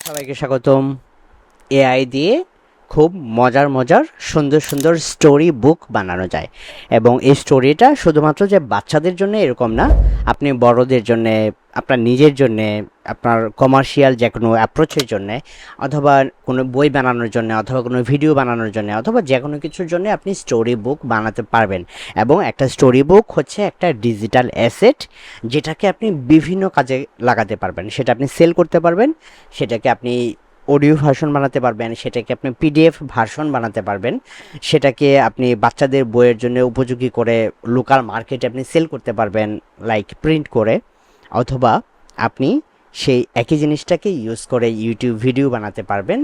সবাইকে স্বাগতম। এআই দিয়ে খুব মজার মজার সুন্দর সুন্দর স্টোরি বুক বানানো যায়, এবং এই স্টোরিটা শুধুমাত্র যে বাচ্চাদের জন্য এরকম না, আপনি বড়দের জন্যে, আপনার নিজের জন্যে, আপনার কমার্শিয়াল যে কোনো অ্যাপ্রোচের জন্যে, অথবা কোনো বই বানানোর জন্য, অথবা কোনো ভিডিও বানানোর জন্য, অথবা যে কোনো কিছুর জন্য আপনি স্টোরি বুক বানাতে পারবেন। এবং একটা স্টোরি বুক হচ্ছে একটা ডিজিটাল অ্যাসেট, যেটাকে আপনি বিভিন্ন কাজে লাগাতে পারবেন। সেটা আপনি সেল করতে পারবেন, সেটাকে আপনি অডিও ভার্সন বানাতে পারবেন, সেটাকে আপনি পিডিএফ ভার্সন বানাতে পারবেন, সেটাকে আপনি বাচ্চাদের বইয়ের জন্য উপযোগী করে লোকাল মার্কেটে আপনি সেল করতে পারবেন, লাইক প্রিন্ট করে। অথবা আপনি সেই একই জিনিসটাকে ইউজ করে ইউটিউব ভিডিও বানাতে পারবেন।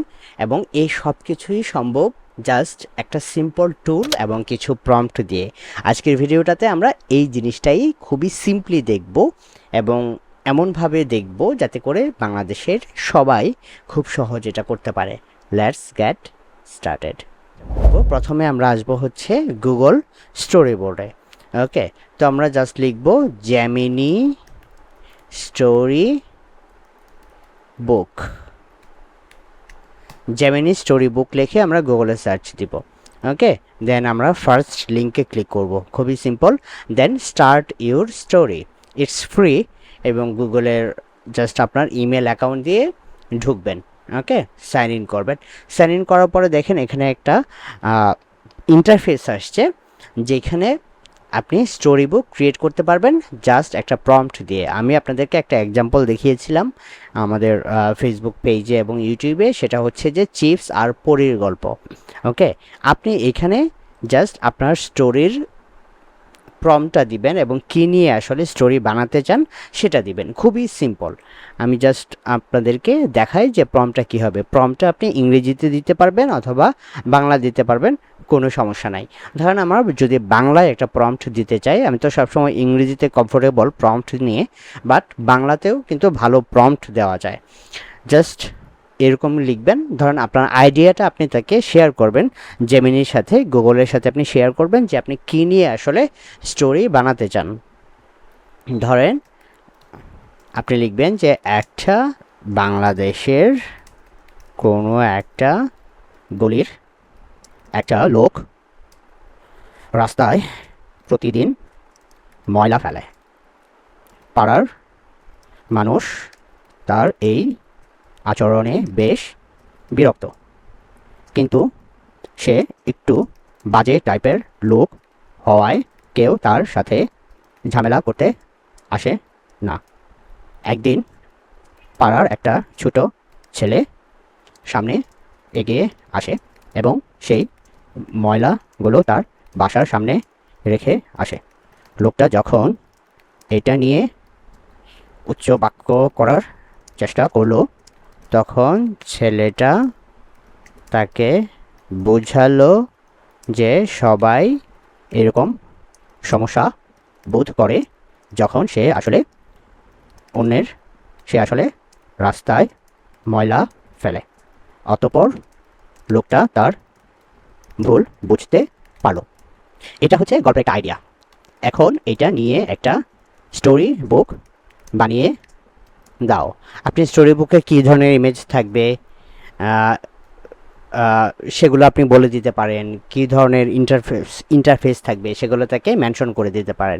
এবং এই সব কিছুই সম্ভব জাস্ট একটা সিম্পল টুল এবং কিছু প্রম্পট দিয়ে। আজকের ভিডিওটাতে আমরা এই জিনিসটাই খুবই সিম্পলি দেখব, এবং এমনভাবে দেখব যাতে করে বাংলাদেশের সবাই খুব সহজ এটা করতে পারে। Let's get started. প্রথমে আমরা আসবো হচ্ছে গুগল স্টোরি বোর্ডে। ওকে, তো আমরা জাস্ট লিখব Gemini story book. Gemini story book লিখে আমরা গুগলে সার্চ দিব। ওকে, দেন আমরা ফার্স্ট লিঙ্কে ক্লিক করব, খুবই simple. Then start your story, it's free, এবং গুগলের জাস্ট আপনার ইমেল অ্যাকাউন্ট দিয়ে ঢুকবেন। ওকে, সাইন ইন করবেন। সাইন ইন করার পরে দেখেন এখানে একটা ইন্টারফেস আসছে, যেখানে আপনি স্টোরি বুক ক্রিয়েট করতে পারবেন জাস্ট একটা প্রম্পট দিয়ে। আমি আপনাদেরকে একটা এক্সাম্পল দেখিয়েছিলাম আমাদের ফেসবুক পেজে এবং ইউটিউবে, সেটা হচ্ছে যে চিপস আর পরীর গল্প। ওকে, আপনি এখানে জাস্ট আপনার স্টোরির প্রম্পটটা দিবেন এবং কী নিয়ে আসলে স্টোরি বানাতে চান সেটা দিবেন। খুবই সিম্পল। আমি জাস্ট আপনাদেরকে দেখাই যে প্রম্পটটা কী হবে। প্রম্পটটা আপনি ইংরেজিতে দিতে পারবেন অথবা বাংলা দিতে পারবেন, কোনো সমস্যা নাই। ধরেন আমার যদি বাংলায় একটা প্রম্পট দিতে চাই, আমি তো সবসময় ইংরেজিতে কমফোর্টেবল প্রম্পট নিয়ে, বাট বাংলাতেও কিন্তু ভালো প্রম্পট দেওয়া যায়। জাস্ট এরকম লিখবেন। ধরেন আপনার আইডিয়াটা আপনি তাকে শেয়ার করবেন জেমিনির সাথে, গুগলের সাথে আপনি শেয়ার করবেন যে আপনি কী নিয়ে আসলে স্টোরি বানাতে চান। ধরেন আপনি লিখবেন যে একটা বাংলাদেশের কোনো একটা গলির একটা লোক রাস্তায় প্রতিদিন ময়লা ফেলে। পাড়ার মানুষ তার এই আচরণে বেশ বিরক্ত, কিন্তু সে একটু বাজে টাইপের লোক হওয়ায় কেউ তার সাথে ঝামেলা করতে আসে না। একদিন পাড়ার একটা ছোট ছেলে সামনে এগিয়ে আসে এবং সেই ময়লাগুলো তার বাসার সামনে রেখে আসে। লোকটা যখন এটা নিয়ে উচ্চ বাক্য করার চেষ্টা করলো, তখন ছেলেটা তাকে বোঝালো যে সবাই এরকম সমস্যা বোধ করে যখন সে আসলে রাস্তায় ময়লা ফেলে। অতঃপর লোকটা তার ভুল বুঝতে পারলো। এটা হচ্ছে গল্পের একটা আইডিয়া। এখন এটা নিয়ে একটা স্টোরি বুক বানিয়ে দাও। আপনি স্টোরি বুকে কী ধরনের ইমেজ থাকবে সেগুলো আপনি বলে দিতে পারেন, কী ধরনের ইন্টারফেস থাকবে সেগুলো তাকে মেনশন করে দিতে পারেন।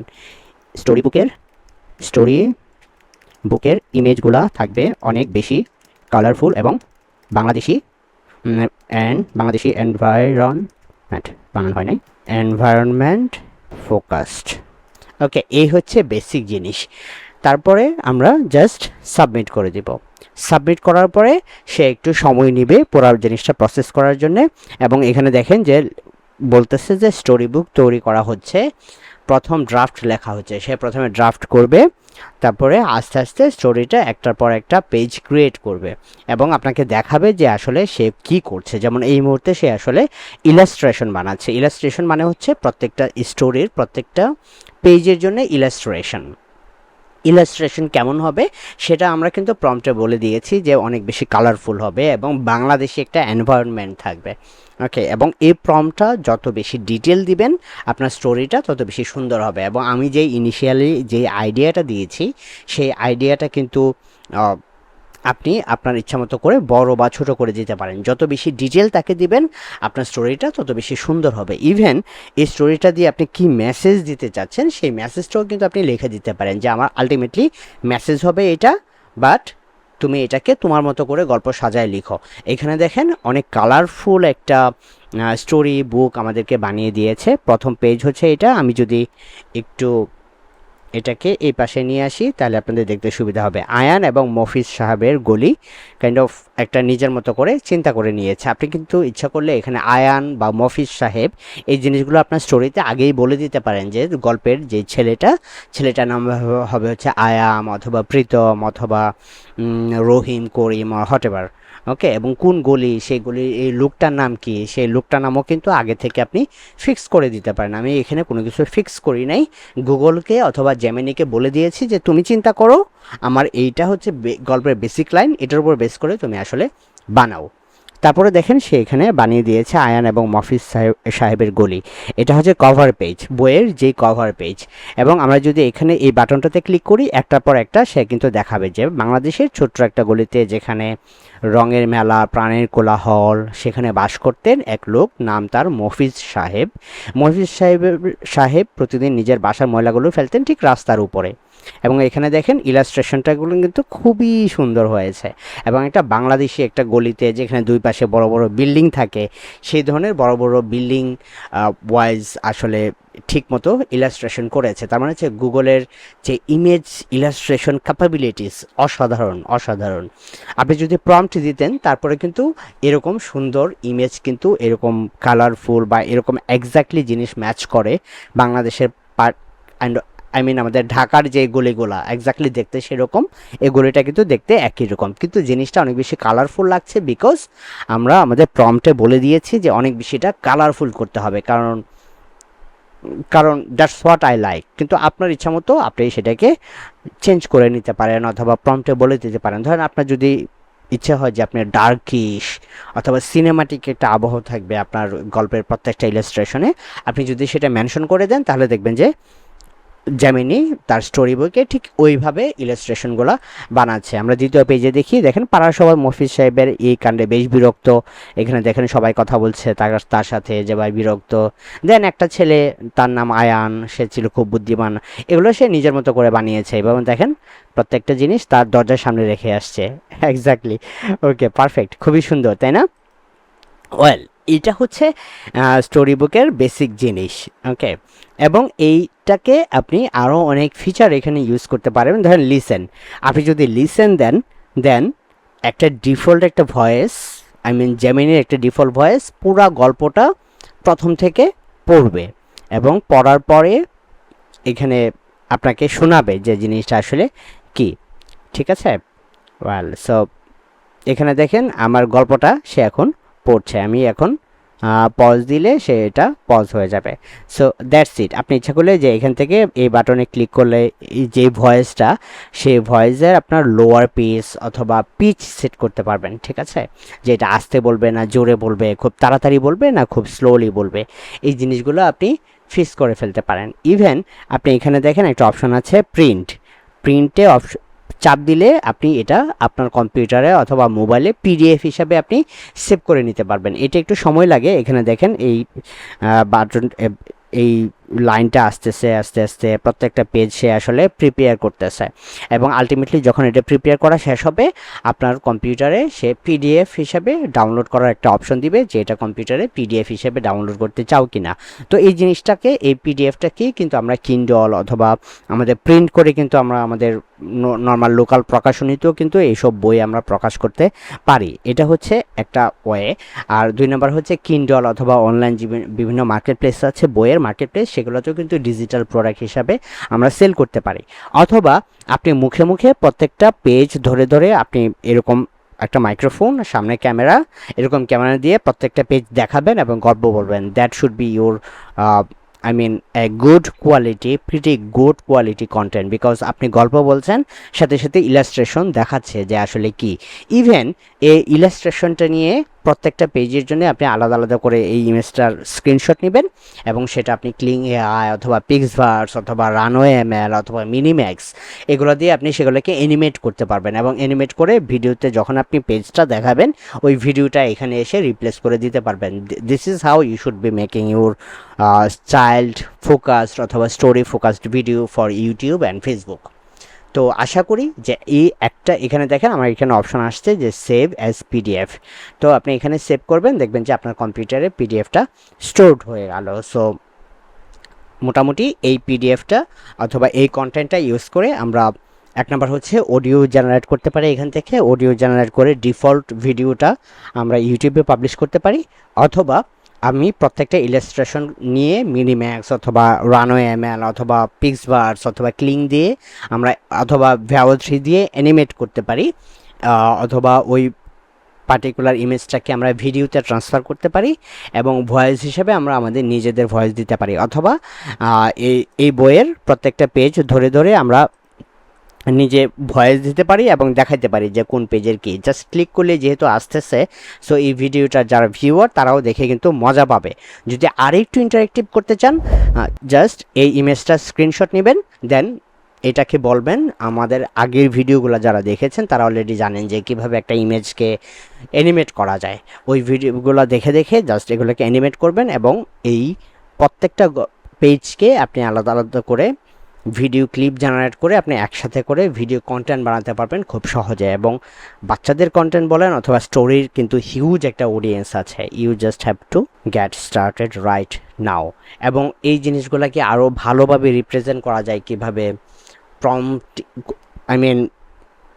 স্টোরি বুকের ইমেজগুলো থাকবে অনেক বেশি কালারফুল এবং বাংলাদেশি এনভায়রনমেন্ট ফোকাসড। ওকে, এই হচ্ছে বেসিক জিনিস। তারপরে আমরা জাস্ট সাবমিট করে দিব। সাবমিট করার পরে সে একটু সময় নেবে পুরো জিনিসটা প্রসেস করার জন্যে। এবং এখানে দেখেন যে বলতেছে যে স্টোরি বুক তৈরি করা হচ্ছে, প্রথম ড্রাফট লেখা হচ্ছে। সে প্রথমে ড্রাফট করবে, তারপরে আস্তে আস্তে স্টোরিটা একটার পর একটা পেজ ক্রিয়েট করবে এবং আপনাকে দেখাবে যে আসলে সে কি করছে। যেমন এই মুহূর্তে সে আসলে ইলাস্ট্রেশন বানাচ্ছে। ইলাস্ট্রেশন মানে হচ্ছে প্রত্যেকটা স্টোরির প্রত্যেকটা পেজের জন্য ইলাস্ট্রেশন কেমন হবে সেটা আমরা কিন্তু প্রম্পটে বলে দিয়েছি যে অনেক বেশি কালারফুল হবে এবং বাংলাদেশি একটা এনভায়রনমেন্ট থাকবে। ওকে, এবং এই প্রম্পটটা যত বেশি ডিটেল দিবেন আপনার স্টোরিটা তত বেশি সুন্দর হবে। এবং আমি যেই ইনিশিয়ালি যে আইডিয়াটা দিয়েছি সেই আইডিয়াটা কিন্তু আপনি আপনার ইচ্ছামতো করে বড় বা ছোট করে দিতে পারেন। যত বেশি ডিটেল তাকে দিবেন আপনার স্টোরিটা তত বেশি সুন্দর হবে। ইভেন এই স্টোরিটা দিয়ে আপনি কি মেসেজ দিতে চাচ্ছেন সেই মেসেজটাও কিন্তু আপনি লিখে দিতে পারেন যে আমার আলটিমেটলি মেসেজ হবে এটা, বাট তুমি এটাকে তোমার মতো করে গল্প সাজায় লিখো। এখানে দেখেন অনেক কালারফুল একটা স্টোরি বুক আমাদেরকে বানিয়ে দিয়েছে। প্রথম পেজ হচ্ছে এটা। আমি যদি একটু এটাকে এই পাশে নিয়ে আসি তাহলে আপনাদের দেখতে সুবিধা হবে। আয়ান এবং মফিজ সাহেবের গলি কাইন্ড অফ একটা নিজের মতো করে চিন্তা করে নিয়েছে। আপনি কিন্তু ইচ্ছা করলে এখানে আয়ান বা মফিজ সাহেব এই জিনিসগুলো আপনার স্টোরিতে আগেই বলে দিতে পারেন যে গল্পের যে ছেলেটার নাম হবে হচ্ছে আয়াম অথবা প্রীতম অথবা রহিম, করিম, হটেভার। ওকে, এবং কোন গলি, সেই গলি, এই লোকটার নাম কি, সেই লোকটার নামও কিন্তু আগে থেকে আপনি ফিক্স করে দিতে পারেন। আমি এখানে কোনো কিছু ফিক্স করি নাই, গুগলকে অথবা জেমিনিকে বলে দিয়েছি যে তুমি চিন্তা করো আমার এইটা হচ্ছে গল্পের বেসিক লাইন, এটার উপর বেস করে তুমি আসলে বানাও। তারপরে দেখেন সে এখানে বানিয়ে দিয়েছে আয়ান এবং মফিজ সাহেবের গলি। এটা হচ্ছে কভার পেজ, বইয়ের যেই কভার পেজ। এবং আমরা যদি এখানে এই বাটনটাতে ক্লিক করি একটার পর একটা সে কিন্তু দেখাবে যে বাংলাদেশের ছোট্ট একটা গলিতে যেখানে রঙের মেলা, প্রাণের কোলাহল, সেখানে বাস করতেন এক লোক, নাম তার মফিজ সাহেব। মফিজ সাহেব প্রতিদিন নিজের বাসার ময়লাগুলো ফেলতেন ঠিক রাস্তার উপরে। এবং এখানে দেখেন ইলাস্ট্রেশনটাগুলো কিন্তু খুবই সুন্দর হয়েছে। এবং একটা বাংলাদেশি একটা গলিতে যেখানে দুই পাশে বড় বড় বিল্ডিং থাকে সেই ধরনের বড় বড় বিল্ডিং ওয়াইজ আসলে ঠিকমতো ইলাস্ট্রেশন করেছে। তার মানে হচ্ছে গুগলের যে ইমেজ ইলাস্ট্রেশন ক্যাপাবিলিটিস অসাধারণ অসাধারণ। আপনি যদি প্রম্পট দিতেন তারপরে কিন্তু এরকম সুন্দর ইমেজ কিন্তু এরকম কালারফুল বা এরকম এক্স্যাক্টলি জিনিস ম্যাচ করে বাংলাদেশের পার্ট অ্যান্ড আমাদের ঢাকার যে গলিগুলা এক্স্যাক্টলি দেখতে সেরকম, এই গলিটা কিন্তু দেখতে একই রকম, কিন্তু জিনিসটা অনেক বেশি কালারফুল লাগছে বিকজ আমরা আমাদের প্রম্পটে বলে দিয়েছি যে অনেক বেশিটা কালারফুল করতে হবে, কারণ দ্যাটস হোয়াট আই লাইক। কিন্তু আপনার ইচ্ছা মতো আপনি সেটাকে চেঞ্জ করে নিতে পারেন অথবা প্রম্পটে বলে দিতে পারেন। ধরেন আপনার যদি ইচ্ছা হয় যে আপনার ডার্কিশ অথবা সিনেমাটিক একটা আবহ থাকবে আপনার গল্পের প্রত্যেকটা ইলাস্ট্রেশনে, আপনি যদি সেটা মেনশন করে দেন তাহলে দেখবেন যে জেমিনি তার স্টোরি বইকে ঠিক ওইভাবে ইলাস্ট্রেশনগুলো বানাচ্ছে। আমরা দ্বিতীয় পেজে দেখি, দেখেন পাড়ার সবাই মফিজ সাহেবের এই কাণ্ডে বেশ বিরক্ত। এখানে দেখেন সবাই কথা বলছে তার সাথে যে ভাই বিরক্ত। দেন একটা ছেলে তার নাম আয়ান, সে ছিল খুব বুদ্ধিমান। এগুলো সে নিজের মতো করে বানিয়েছে এবং দেখেন প্রত্যেকটা জিনিস তার দরজার সামনে রেখে আসছে। এক্স্যাক্টলি, ওকে, পারফেক্ট, খুবই সুন্দর, তাই না? ওয়েল, এটা হচ্ছে স্টোরি বুকের বেসিক জিনিস। ওকে, এবং এইটাকে আপনি আরও অনেক ফিচার এখানে ইউজ করতে পারবেন। ধরেন লিসেন, আপনি যদি লিসেন দেন একটা ডিফল্ট একটা ভয়েস, জেমিনির একটা ডিফল্ট ভয়েস পুরা গল্পটা প্রথম থেকে পড়বে এবং পড়ার পরে এখানে আপনাকে শোনাবে যে জিনিসটা আসলে কি। ঠিক আছে? ওয়েল, সো এখানে দেখেন আমার গল্পটা সে এখন পড়ছে। আমি এখন পজ দিলে সে এটা পজ হয়ে যাবে। So that's it. আপনি ইচ্ছা করলে যে এখান থেকে এই বাটনে ক্লিক করলে এই যে ভয়েসটা, সেই ভয়েসের আপনার লোয়ার পিচ অথবা পিচ সেট করতে পারবেন। ঠিক আছে? যে এটা আস্তে বলবে না জোরে বলবে, খুব তাড়াতাড়ি বলবে না খুব স্লোলি বলবে, এই জিনিসগুলো আপনি ফিক্স করে ফেলতে পারেন। ইভেন আপনি এখানে দেখেন একটা অপশন আছে প্রিন্টে চাপ দিলে আপনি এটা আপনার কম্পিউটারে অথবা মোবাইলে পিডিএফ হিসাবে আপনি সেভ করে নিতে পারবেন। এটা একটু সময় লাগে। এখানে দেখেন এই বাটন, এই লাইনটা আস্তে আস্তে প্রত্যেকটা পেজ সে আসলে প্রিপেয়ার করতেছে এবং আলটিমেটলি যখন এটা প্রিপেয়ার করা শেষ হবে আপনার কম্পিউটারে সে পিডিএফ হিসাবে ডাউনলোড করার একটা অপশন দিবে যে এটা কম্পিউটারে পিডিএফ হিসেবে ডাউনলোড করতে চাও কিনা। তো এই জিনিসটাকে, এই পিডিএফটাকে কিন্তু আমরা কিন্ডল অথবা আমাদের প্রিন্ট করে কিন্তু আমরা আমাদের নর্মাল লোকাল প্রকাশনীতেও কিন্তু এইসব বই আমরা প্রকাশ করতে পারি। এটা হচ্ছে একটা ওয়ে। আর দুই নম্বর হচ্ছে কিন্ডল অথবা অনলাইন বিভিন্ন মার্কেট প্লেস আছে, বইয়ের মার্কেট প্লেস, সেগুলোতেও কিন্তু ডিজিটাল প্রোডাক্ট হিসাবে আমরা সেল করতে পারি। অথবা আপনি মুখে মুখে প্রত্যেকটা পেজ ধরে ধরে আপনি এরকম একটা মাইক্রোফোন, সামনে ক্যামেরা, এরকম ক্যামেরা দিয়ে প্রত্যেকটা পেজ দেখাবেন এবং গল্প বলবেন। That should be your a good quality, pretty good quality content, because আপনি গল্প বলছেন সাথে সাথে ইলাস্ট্রেশন দেখাচ্ছে যে আসলে কি। ইভেন এই ইলাস্ট্রেশনটা নিয়ে প্রত্যেকটা পেজের জন্য আপনি আলাদা আলাদা করে এই ইমেজটার স্ক্রিনশট নেবেন এবং সেটা আপনি ক্লিং এআই অথবা পিক্সভার্স অথবা রানওয়ে এমএল অথবা মিনিম্যাক্স এগুলো দিয়ে আপনি সেগুলোকে অ্যানিমেট করতে পারবেন এবং অ্যানিমেট করে ভিডিওতে যখন আপনি পেজটা দেখাবেন ওই ভিডিওটা এখানে এসে রিপ্লেস করে দিতে পারবেন। This is how you should be making your child focused অথবা story focused video for YouTube and Facebook. তো আশা করি যে এই একটা এখানে দেখেন আমার এখানে অপশন আসছে যে সেভ অ্যাজ পিডিএফ। তো আপনি এখানে সেভ করবেন, দেখবেন যে আপনার কম্পিউটারে পিডিএফটা স্টোরড হয়ে গেল। সো মোটামুটি এই পিডিএফটা অথবা এই কন্টেন্টটা ইউজ করে আমরা এক নাম্বার হচ্ছে অডিও জেনারেট করতে পারি, এখান থেকে অডিও জেনারেট করে ডিফল্ট ভিডিওটা আমরা ইউটিউবে পাবলিশ করতে পারি, অথবা আমি প্রত্যেকটা ইলাস্ট্রেশন নিয়ে মিনিম্যাক্স অথবা রানওয়ে এমএল অথবা পিক্সভার্স অথবা ক্লিং দিয়ে আমরা অথবা ভ্যাও 3 দিয়ে অ্যানিমেট করতে পারি, অথবা ওই পার্টিকুলার ইমেজটাকে আমরা ভিডিওতে ট্রান্সফার করতে পারি এবং ভয়েস হিসেবে আমরা আমাদের নিজেদের ভয়েস দিতে পারি, অথবা এই বইয়ের প্রত্যেকটা পেজ ধরে ধরে আমরা নিজে ভয়েস দিতে পারি এবং দেখাইতে পারি যে কোন পেজের কি। জাস্ট ক্লিক করলে যেহেতু আসতেছে, সো এই ভিডিওটা যারা ভিউয়ার তারাও দেখে কিন্তু মজা পাবে। যদি আরেকটু ইন্টারেক্টিভ করতে চান, জাস্ট এই ইমেজটা স্ক্রিনশট নেবেন, দেন এটাকে বলবেন। আমাদের আগের ভিডিওগুলো যারা দেখেছেন তারা অলরেডি জানেন যে কীভাবে একটা ইমেজকে অ্যানিমেট করা যায়। ওই ভিডিওগুলো দেখে দেখে জাস্ট এগুলোকে অ্যানিমেট করবেন এবং এই প্রত্যেকটা পেজকে আপনি আলাদা আলাদা করে ভিডিও ক্লিপ জেনারেট করে আপনি একসাথে করে ভিডিও কন্টেন্ট বানাতে পারবেন খুব সহজে। এবং বাচ্চাদের কন্টেন্ট বলেন অথবা স্টোরির কিন্তু হিউজ একটা অডিয়েন্স আছে। You just have to get started right now. এবং এই জিনিসগুলোকে আরও ভালোভাবে রিপ্রেজেন্ট করা যায় কিভাবে, প্রম্পট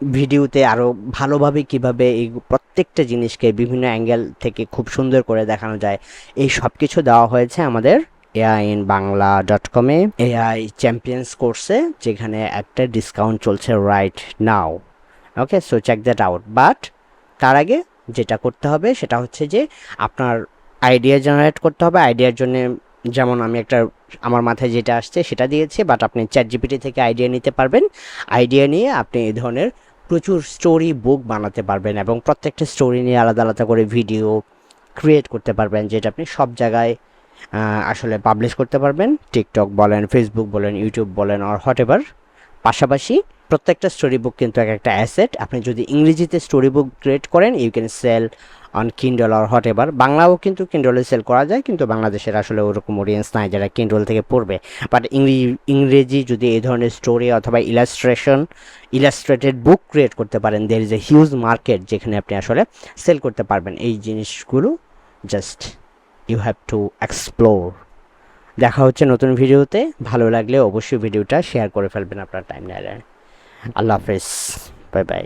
ভিডিওতে আরও ভালোভাবে কিভাবে এই প্রত্যেকটা জিনিসকে বিভিন্ন অ্যাঙ্গেল থেকে খুব সুন্দর করে দেখানো যায়, এই সব কিছু দেওয়া হয়েছে আমাদের AIinBangla.com-এ AI চ্যাম্পিয়ন্স কোর্সে, যেখানে একটা ডিসকাউন্ট চলছে right now. Okay, so check that out. But তার আগে যেটা করতে হবে সেটা হচ্ছে যে আপনার আইডিয়া জেনারেট করতে হবে। আইডিয়ার জন্য যেমন আমি একটা আমার মাথায় যেটা আসছে সেটা দিয়েছি, বাট আপনি চ্যাটজিপিটি থেকে আইডিয়া নিতে পারবেন। আইডিয়া নিয়ে আপনি এই ধরনের প্রচুর স্টোরি বুক বানাতে পারবেন এবং প্রত্যেকটা স্টোরি নিয়ে আলাদা আলাদা করে ভিডিও ক্রিয়েট করতে পারবেন, যেটা আপনি সব জায়গায় আসলে পাবলিশ করতে পারবেন। টিকটক বলেন, ফেসবুক বলেন, ইউটিউব বলেন, অর হোয়াট এভার। পাশাপাশি প্রত্যেকটা স্টোরি বুক কিন্তু একটা অ্যাসেট। আপনি যদি ইংরেজিতে স্টোরি বুক ক্রিয়েট করেন, you can sell on Kindle or whatever. বাংলাও কিন্তু কিন্ডলে সেল করা যায়, কিন্তু বাংলাদেশের আসলে ওরকম অডিয়েন্স নাই যারা কিন্ডল থেকে পড়বে। বাট ইংরেজি যদি এই ধরনের স্টোরি অথবা ইলাস্ট্রেটেড বুক ক্রিয়েট করতে পারেন, there is a huge market যেখানে আপনি আসলে সেল করতে পারবেন। এই জিনিসগুলো just you have to explore. দেখা হচ্ছে নতুন ভিডিওতে। ভালো লাগলে অবশ্যই ভিডিওটা শেয়ার করে ফেলবেন আপনার টাইমলাইনে। আল্লাহ হাফেজ, বাই বাই।